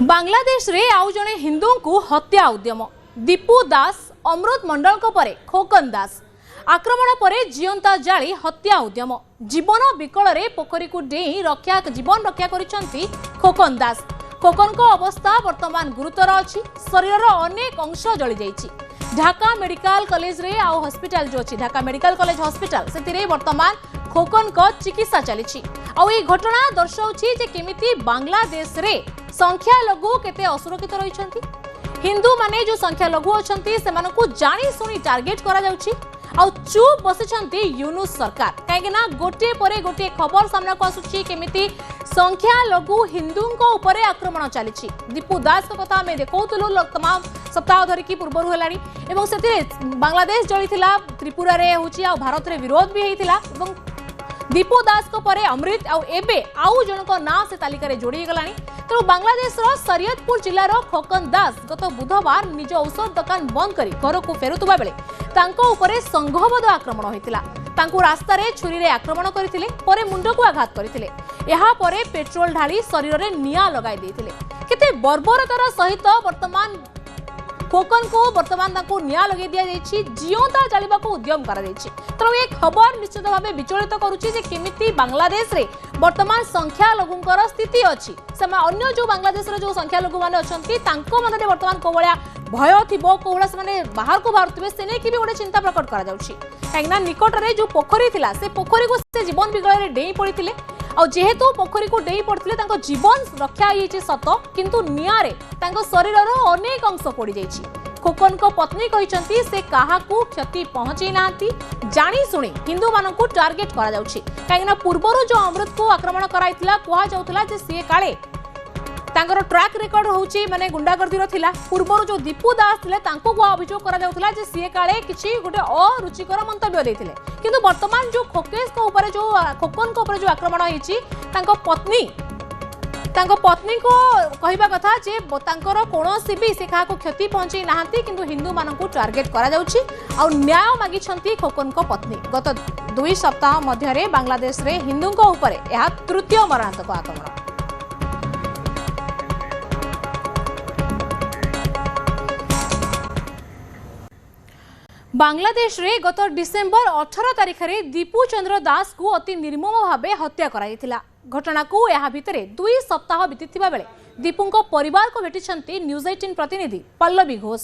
बांग्लादेश रे आउ जणे हिंदू को हत्या उद्यम दीपू दास अमृत मंडल परे खोकन दास आक्रमण परे जियंता जाली हत्या उद्यम जीवन विकल रे पोखरी को डेई रक्षा जीवन रक्षा करिसंती खोकन दास। खोकन को अवस्था वर्तमान गुरुतर अछि। शरीर अनेक अंश जली जाइछि। ढाका मेडिकल कॉलेज रे आउ हॉस्पिटल जो अछि ढाका मेडिकल कॉलेज हॉस्पिटल से वर्तमान खोकन को चिकित्सा चली आउ ये घटना दर्शाउछि जे केमिति बांग्लादेश रे संख्या लघु केते असुरक्षित रहिसंती। हिंदू माने जो संख्या लघु अछंती सेमानकु जानी सुनी टार्गेट करा जाउछि आउ चुप बसिछंती यूनुस सरकार काहेकि ना गोटे परे गोटे खबर सामना को आसुछि केमिति संख्या लघु हिंदूंको उपरे आक्रमण चलीछि। दीपू दास को कथा में देखौतलु तमाम सप्ताह धरि की पूर्व हेलानी एवं सेतिरे बांग्लादेश जळिथिला त्रिपुरा रे होछि आ भारत रे विरोध भी हेइथिला एवं दीपू दास को परे अमृत आउ एबे आउ जनको ना से तालिका रे जोड़ी गलानी। तेणु बांग्लादेश रो सरियतपुर जिल्लार खोकन दास गत बुधवार निज औषध दुकान बंद करी घर को फेरुतबा बेले तांको उपरे संघबद्ध आक्रमण होइतिला। तांको रास्ता रे छुरी रे आक्रमण करथिले परे मुंड को आघात करथिले। एहा परे पेट्रोल ढाली शरीर रे निया लगाई देथिले। केते बर्बरतार सहित वर्तमान खोकन को वर्तमान तांको निया लगे दिया जाइछि जियोंता जालिबा को उद्यम करा जाइछि। तेणु एक खबर निश्चित भावे विचलित करूछि जे केमिति बांग्लादेश रे वर्तमान संख्या लघुंकर स्थिति अछि। समा अन्य जो बांग्लादेश रे जो संख्या लघु माने अछंती तांको मनरे वर्तमान कोवळ्या भय थिबो कोवळा से माने बाहर को बाहरतबे सेने की भी गोटे चिंता प्रकट करा जाउछि। काहेना निकट रे जो पोखरी थिला से पोखरी को से जीवन विकल रे डेई पड़िथिले आ जेहेतु पोखरी को डेई पड़थिले तांको जीवन रक्षा होइछि सत किंतु निया रे तांको शरीर रो अनेक अंश पड़ी जाइछि। खोकन को पत्नी कहिसंती से काहाकू क्षति पहुंची नांती जानी सुनी हिंदू मानकू टार्गेट करा जाउछि। काहेना पूर्वरो जो अमृत को आक्रमण कराइथिला कुहा जाउथला जे से काळे तांकर ट्रैक रिकॉर्ड होउछि माने गुंडागर्दी रो थिला। पूर्वरो जो दीपू दास थिले तांको को अभियोग करा जाउथला जे से काळे किछि गोटे अरुचिकर मंतव्य देथिले किंतु वर्तमान जो खोकेश को ऊपर जो खोकन को ऊपर जो आक्रमण होइछि तांको पत्नी को कहिबा कथा जे तांकर कोनोसी भी से काहा को क्षति पहुंची नाहंती किंतु हिंदू मानकू टार्गेट करा जाउछि आ न्याय मागिछंती खोकन को पत्नी। गत 2 सप्ताह मध्य रे बांग्लादेश रे हिंदू को ऊपर यह तृतीय मरणांतक आक्रमण। बांग्लादेश रे गत डिसेंबर 18 तारिख रे दीपू चंद्र दास को अति निर्मम भावे हत्या कराइथिला। घटना को यह भितरे 2 सप्ताह बीतीथिबा बेले दीपू को परिवार को भेटिछंती न्यूज 18 प्रतिनिधि पल्लवी घोष।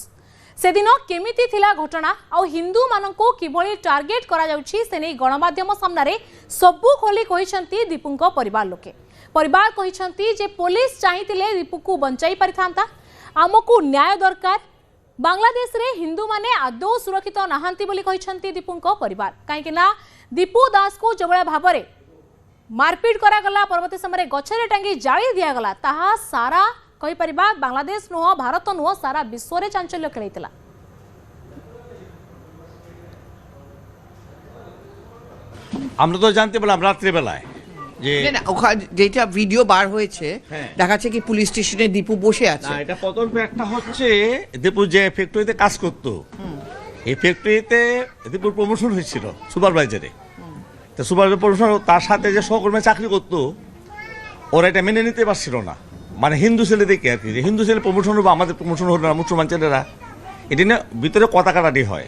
से दिन केमिति थिला घटना आ हिंदू माननको किभଳି टार्गेट करा जाउछि से नै गणमाध्यम सामना रे सबु खोली कहिछंती दीपू को परिवार लोके। परिवार कहिछंती जे पुलिस चाहितिले दीपू को बंचाई परिथांता हमकु न्याय दरकार। बांग्लादेश रे हिंदू माने आदौ सुरक्षित नाहांती बोली कहिसंती दीपू को परिवार काहेकि ना दीपू दास को जबळा भाबरे मारपीट करा गला परवर्ती समय गछरे टांगी जाली दिया गला ताहा सारा कहि परिबा बांग्लादेश नुह भारत नुह सारा विश्व रे चांचल्य खेलैतिला। আমরা তো জানতে পেলাম রাত্রি বেলায় যে যেটা ভিডিও বার হয়েছে দেখাচ্ছে কি পুলিশ স্টেশনে দীপু বসে আছে। না এটা প্রথম একটা হচ্ছে দীপু যে ফ্যাক্টরিতে কাজ করত এই ফ্যাক্টরিতে দীপুর প্রমোশন হয়েছিল সুপারভাইজারে। তো সুপারভাইজার প্রমোশন তার সাথে যে সহকর্মী চাকরি করত ওরা এটা মেনে নিতে পারছিল না মানে হিন্দু ছেলে দেখে আর কি যে হিন্দু ছেলে প্রমোশন হবে আমাদের প্রমোশন হলো না মুসলমান ছেলেরা এটা নিয়ে ভিতরে কথা কাটাটি হয়।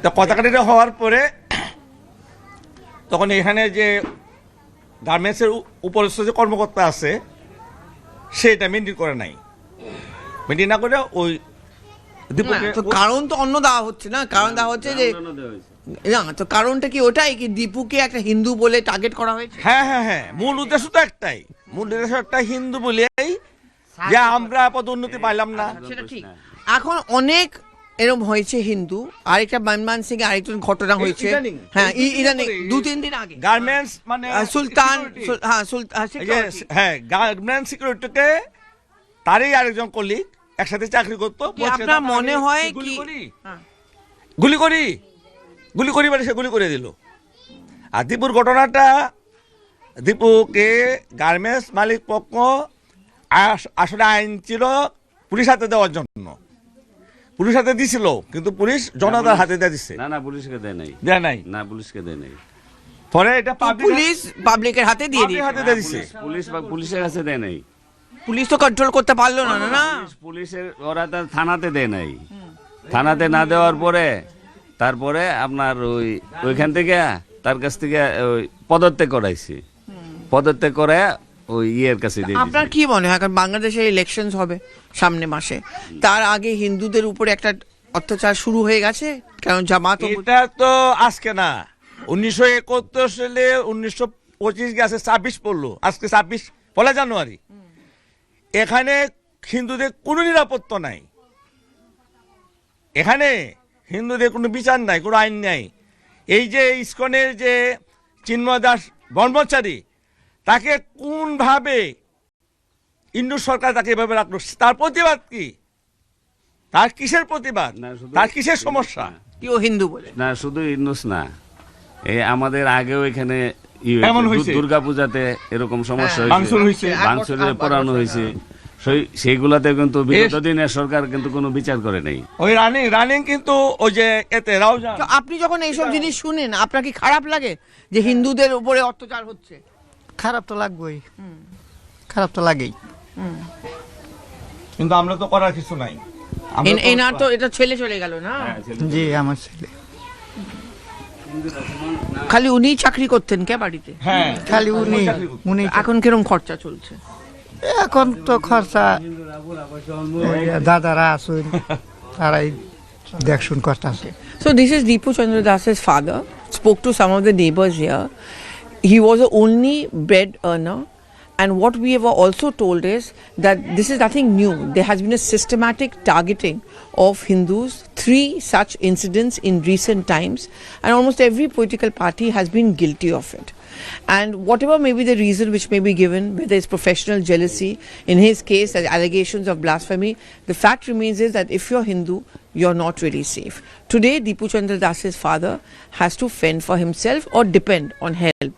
তো কথা কাটাটি হওয়ার পরে তখন এখানে যে গার্মেন্টসের উপরস্থ যে কর্মকর্তা আছে সেটা মেনটেন করে নাই। মেনটেন না করে ওই কারণ তো অন্য দেওয়া হচ্ছে না কারণ দেওয়া হচ্ছে যে না তো কারণটা কি ওটাই কি দীপুকে একটা হিন্দু বলে টার্গেট করা হয়েছে। হ্যাঁ মূল উদ্দেশ্য তো একটাই মূল উদ্দেশ্য একটা হিন্দু বলেই যে আমরা পদোন্নতি পাইলাম না সেটা ঠিক। এখন অনেক এরকম হয়েছে হিন্দু আরেকটা মানমান সিং আরেকজন ঘটনা হয়েছে হ্যাঁ ইদানিং 2-3 দিন আগে গার্মেন্টস মানে সুলতান গার্মেন্টস সিকিউরিটিতে তারই আরেকজন কলিগ একসাথে চাকরি করতো। আপনার মনে হয় কি গুলি করি মানে সে গুলি করে দিল। আর দীপুর ঘটনাটা দীপুকে গার্মেন্টস মালিক পক্ষ আসলে আইন ছিল পুলিশ হাতে দেওয়ার জন্য পুলিশ হাতে দিছিল কিন্তু পুলিশ জনতার হাতে দিয়ে দিচ্ছে। না পুলিশকে দেয় নাই দেয় নাই না পুলিশকে দেয় নাই পরে এটা পুলিশ পাবলিকের হাতে দিয়ে দিয়েছে। হাতে দিয়ে দিছে। পুলিশের কাছে দেয় নাই। পুলিশ তো কন্ট্রোল করতে পারলো না না পুলিশের ওরা তো থানাতে দেয় নাই। থানাতে না দেওয়ার পরে তারপরে আপনার ওইখান থেকে তার কাছ থেকে ওই পদত্যাগ করাইছি। পদত্যাগ করে ওই ইয়ের কাছে দিয়ে দিয়েছি। আপনার কি মনে হয়, কারণ বাংলাদেশে ইলেকশন হবে সামনে মাসে, তার আগে হিন্দুদের উপরে একটা অত্যাচার শুরু হয়ে গেছে? কারণ জামাত এটা তো আজকে না, 1971 সালে 1925 গেছে 26 পড়লো, আজকে 26 পয়লা জানুয়ারি। এখানে হিন্দুদের কোনো নিরাপত্তা নাই, এখানে হিন্দুদের কোনো বিচার নাই, কোনো আইন নাই। এই যে ইসকনের যে চিন্ময় দাস ব্রহ্মচারী, তাকে কোনভাবে ইন্দু সরকার তাকে এভাবে রাখলো? তার প্রতিবাদ কি? তার কিসের প্রতিবাদ? না, শুধু তার কিসের সমস্যা? কি ও হিন্দু বলে? না, শুধু ইন্দুস না, এই আমাদের আগেও এখানে এমন হয়েছে। দুর্গা পূজাতে এরকম সমস্যা ভাঙচুর হয়েছে। ভাঙচুরে পড়ানো হয়েছে। সেইগুলাতে কিন্তু বিগত দিনের সরকার কিন্তু কোনো বিচার করে নাই। ওই রানিং কিন্তু ওই যে এতে রাউজান। তো আপনি যখন এইসব জিনিস শুনেন, আপনার কি খারাপ লাগে যে হিন্দুদের উপরে অত্যাচার হচ্ছে? খারাপ তো লাগবেই, খারাপ তো লাগেই। কিন্তু আমরা তো করার কিছু নাই। আমরা তো- এনার তো এটা ছেলে চলে গেল না, জি আমার ছেলে খালি উনিই চাকরি করতেন কে বাড়িতে? হ্যাঁ, খালি উনি এখন কিরম খরচা চলছে? এখন তো খরচা ওই দাদারা আসুন তারাই দেখশুন করতে আছে। So this is Deepu Chandra Das's father. Spoke to some of the neighbors here. He was the only bread earner. And what we have also told is that this is nothing new. There has been a systematic targeting of Hindus, 3 such incidents in recent times, and almost every political party has been guilty of it. And whatever may be the reason which may be given, whether it's professional jealousy, in his case, as allegations of blasphemy, the fact remains is that if you're Hindu, you're not really safe. Today, Deepu Chandra Das's father has to fend for himself or depend on help